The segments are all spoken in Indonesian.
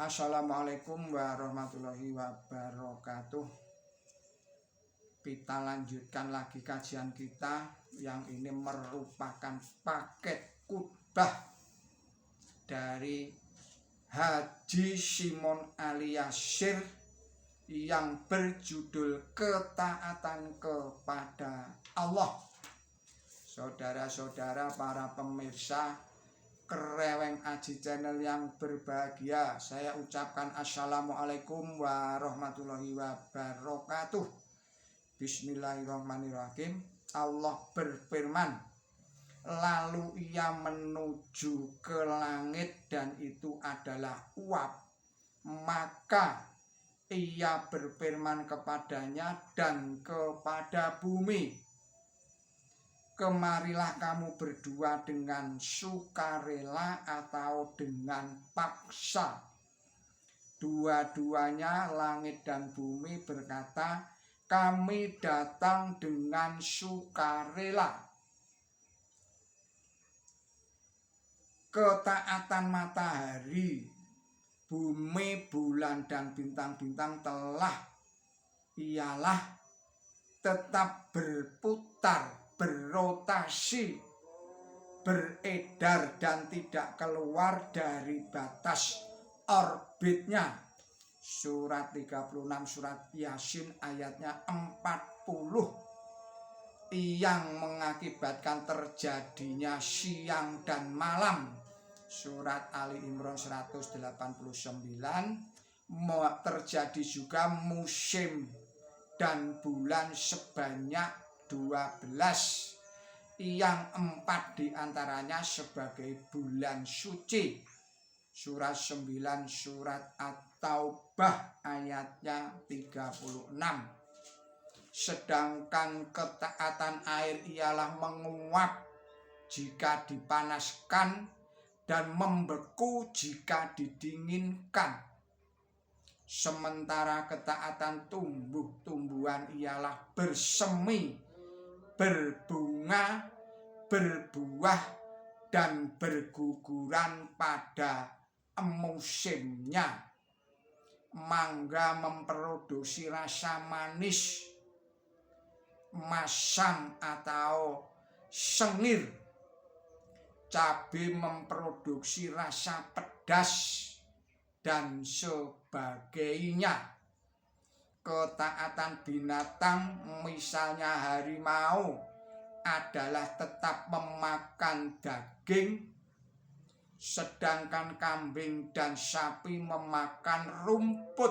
Assalamualaikum warahmatullahi wabarakatuh. Kita lanjutkan lagi kajian kita yang ini merupakan paket khutbah dari Haji Simon Aliasyir yang berjudul Ketaatan kepada Allah. Saudara-saudara para pemirsa Kreweng Aji Channel yang berbahagia, saya ucapkan Assalamualaikum warahmatullahi wabarakatuh. Bismillahirrahmanirrahim. Allah berfirman, lalu ia menuju ke langit dan itu adalah uap. Maka ia berfirman kepadanya dan kepada bumi, kemarilah kamu berdua dengan sukarela atau dengan paksa. Dua-duanya langit dan bumi berkata, kami datang dengan sukarela. Ketaatan matahari, bumi, bulan, dan bintang-bintang telah ialah tetap berputar, berotasi, beredar dan tidak keluar dari batas orbitnya. Surat 36 surat Yasin ayatnya 40 yang mengakibatkan terjadinya siang dan malam. Surat Ali Imran 189 terjadi juga musim dan bulan sebanyak 12 yang 4 diantaranya sebagai bulan suci. Surat 9 surat At-Taubah ayatnya 36. Sedangkan ketaatan air ialah menguap jika dipanaskan dan membeku jika didinginkan. Sementara ketaatan tumbuh-tumbuhan ialah bersemi, berbunga, berbuah, dan berguguran pada musimnya. Mangga memproduksi rasa manis, masam atau sengir. Cabai memproduksi rasa pedas dan sebagainya. Ketaatan binatang misalnya harimau adalah tetap memakan daging, sedangkan kambing dan sapi memakan rumput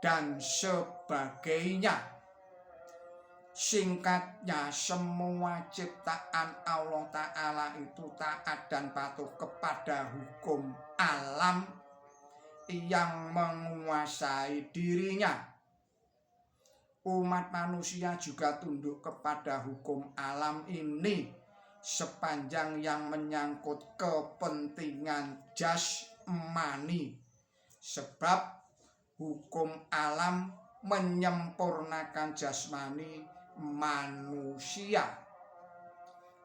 dan sebagainya. Singkatnya, semua ciptaan Allah Ta'ala itu taat dan patuh kepada hukum alam yang menguasai dirinya. Umat manusia juga tunduk kepada hukum alam ini sepanjang yang menyangkut kepentingan jasmani. Sebab hukum alam menyempurnakan jasmani manusia.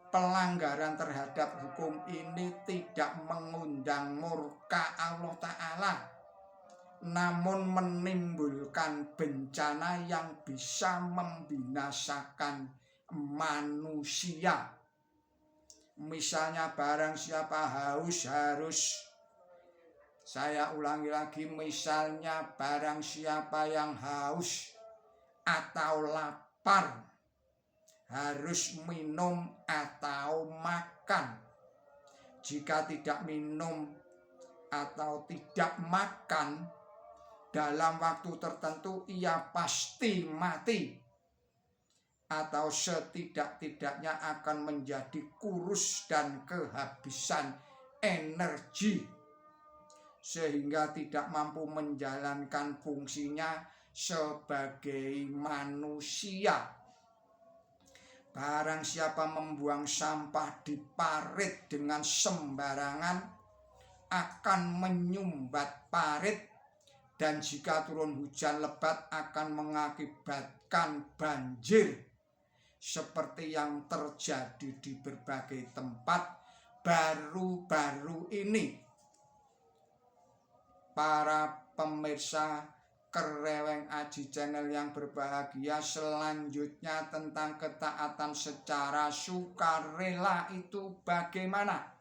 Pelanggaran terhadap hukum ini tidak mengundang murka Allah Ta'ala, namun menimbulkan bencana yang bisa membinasakan manusia. Misalnya barang siapa haus harus, saya ulangi lagi, misalnya barang siapa yang haus atau lapar harus minum atau makan. Jika tidak minum atau tidak makan dalam waktu tertentu, ia pasti mati atau setidak-tidaknya akan menjadi kurus dan kehabisan energi sehingga tidak mampu menjalankan fungsinya sebagai manusia. Barang siapa membuang sampah di parit dengan sembarangan akan menyumbat parit, dan jika turun hujan lebat akan mengakibatkan banjir seperti yang terjadi di berbagai tempat baru-baru ini. Para pemirsa Kereweng Aji Channel yang berbahagia, selanjutnya tentang ketaatan secara sukarela itu bagaimana?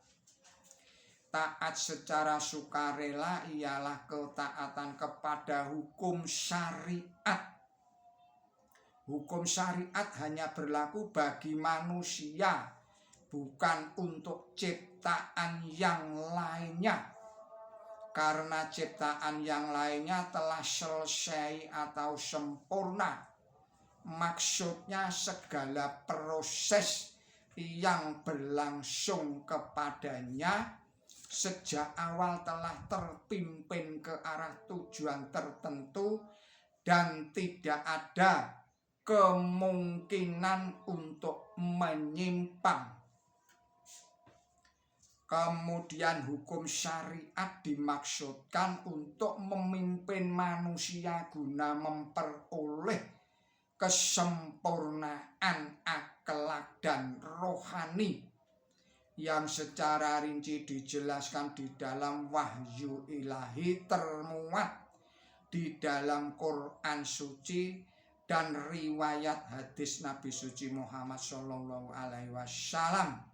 Taat secara sukarela ialah ketaatan kepada hukum syariat. Hukum syariat hanya berlaku bagi manusia, bukan untuk ciptaan yang lainnya. Karena ciptaan yang lainnya telah selesai atau sempurna. Maksudnya segala proses yang berlangsung kepadanya sejak awal telah terpimpin ke arah tujuan tertentu dan tidak ada kemungkinan untuk menyimpang. Kemudian hukum syariat dimaksudkan untuk memimpin manusia guna memperoleh kesempurnaan akhlak dan rohani yang secara rinci dijelaskan di dalam wahyu ilahi, termuat di dalam Quran suci dan riwayat hadis Nabi suci Muhammad SAW.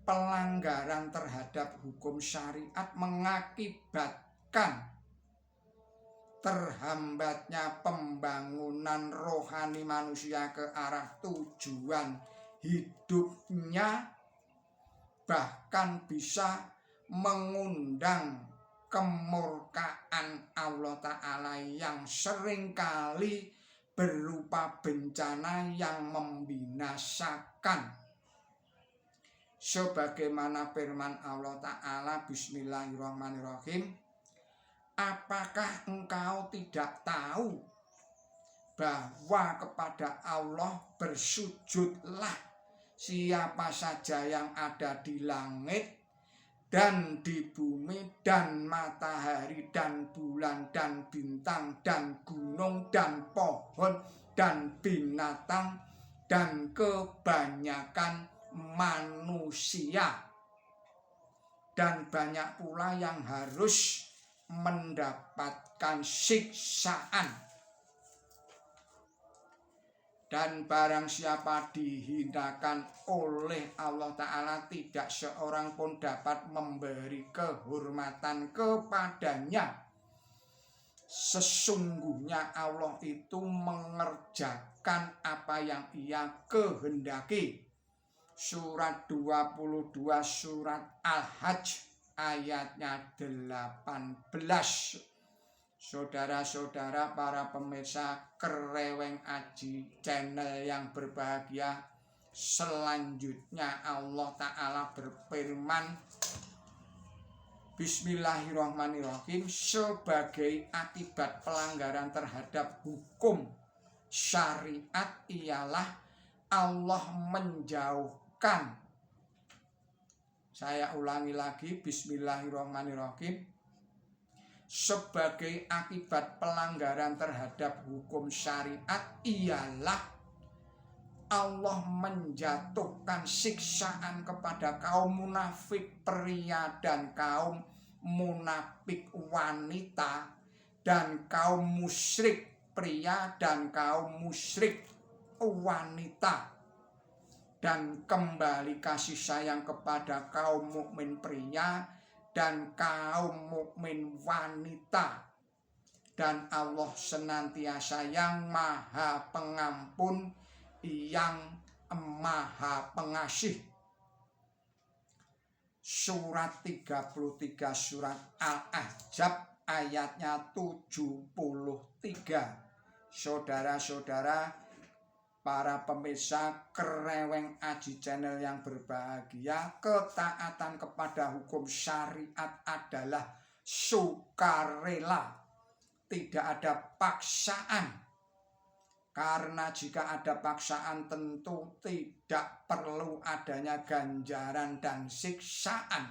Pelanggaran terhadap hukum syariat mengakibatkan terhambatnya pembangunan rohani manusia ke arah tujuan hidupnya, bahkan bisa mengundang kemurkaan Allah Ta'ala yang seringkali berupa bencana yang membinasakan. Sebagaimana firman Allah Ta'ala, Bismillahirrahmanirrahim, apakah engkau tidak tahu bahwa kepada Allah bersujudlah siapa saja yang ada di langit dan di bumi dan matahari dan bulan dan bintang dan gunung dan pohon dan binatang dan kebanyakan manusia, dan banyak pula yang harus mendapatkan siksaan. Dan barang siapa dihinakan oleh Allah Ta'ala, tidak seorang pun dapat memberi kehormatan kepadanya. Sesungguhnya Allah itu mengerjakan apa yang Ia kehendaki. Surat 22 surat Al-Hajj ayatnya 18. Saudara-saudara para pemirsa Kereweng Aji Channel yang berbahagia, selanjutnya Allah Ta'ala berfirman, Bismillahirrahmanirrahim, sebagai akibat pelanggaran terhadap hukum syariat ialah Allah menjauhkan. Saya ulangi lagi, Bismillahirrahmanirrahim. Sebagai akibat pelanggaran terhadap hukum syariat ialah Allah menjatuhkan siksaan kepada kaum munafik pria dan kaum munafik wanita dan kaum musyrik pria dan kaum musyrik wanita, dan kembali kasih sayang kepada kaum mukmin pria dan kaum mukmin wanita. Dan Allah senantiasa yang Maha Pengampun, yang Maha Pengasih. Surat 33 surat Al-Ahzab ayatnya 73. Saudara-saudara para pemirsa Kereweng Aji Channel yang berbahagia, ketaatan kepada hukum syariat adalah sukarela, tidak ada paksaan. Karena jika ada paksaan tentu tidak perlu adanya ganjaran dan siksaan.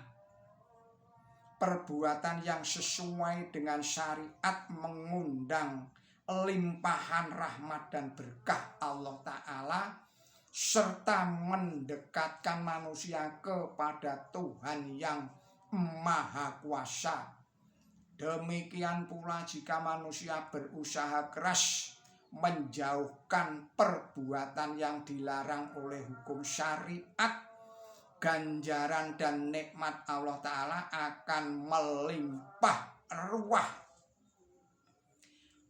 Perbuatan yang sesuai dengan syariat mengundang limpahan rahmat dan berkah Allah Ta'ala, serta mendekatkan manusia kepada Tuhan yang Maha Kuasa. Demikian pula jika manusia berusaha keras menjauhkan perbuatan yang dilarang oleh hukum syariat, ganjaran dan nikmat Allah Ta'ala akan melimpah ruah.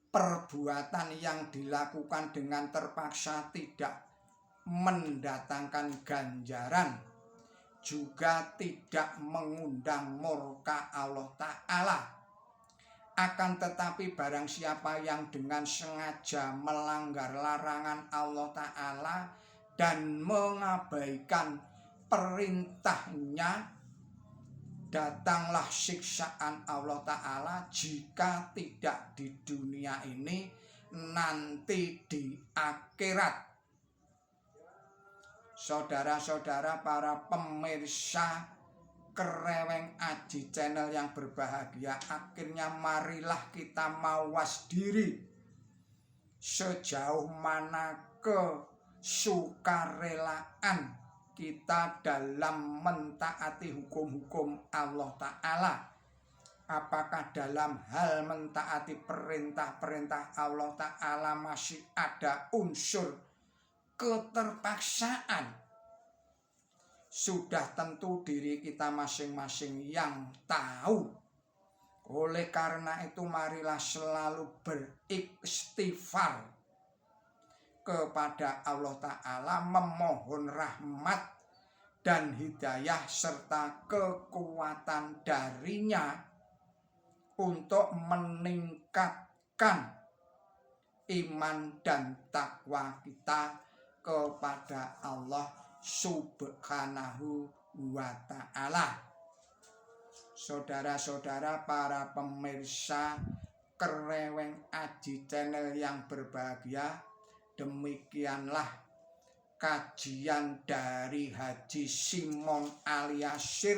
Perbuatan yang dilakukan dengan terpaksa tidak mendatangkan ganjaran, juga tidak mengundang murka Allah Ta'ala. Akan tetapi barang siapa yang dengan sengaja melanggar larangan Allah Ta'ala dan mengabaikan perintahnya, datanglah siksaan Allah Ta'ala jika tidak di dunia ini, nanti di akhirat. Saudara-saudara para pemirsa Kereweng Aji Channel yang berbahagia, akhirnya marilah kita mawas diri sejauh mana kesukarelaan kita dalam mentaati hukum-hukum Allah Ta'ala. Apakah dalam hal mentaati perintah-perintah Allah Ta'ala masih ada unsur keterpaksaan? Sudah tentu diri kita masing-masing yang tahu. Oleh karena itu marilah selalu beristighfar kepada Allah Ta'ala, memohon rahmat dan hidayah serta kekuatan darinya untuk meningkatkan iman dan takwa kita kepada Allah Subhanahu wa Ta'ala. Saudara-saudara para pemirsa Kereweng Aji Channel yang berbahagia, demikianlah kajian dari Haji Simon Aliasir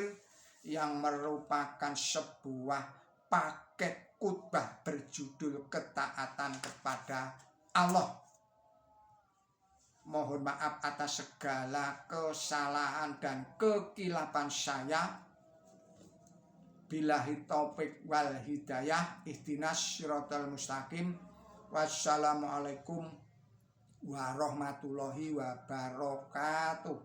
yang merupakan sebuah paket khutbah berjudul ketaatan kepada Allah. Mohon maaf atas segala kesalahan dan kekilapan saya. Billahi taufik wal hidayah. Ihdinas siratal mustaqim. Wassalamualaikum warahmatullahi wabarakatuh.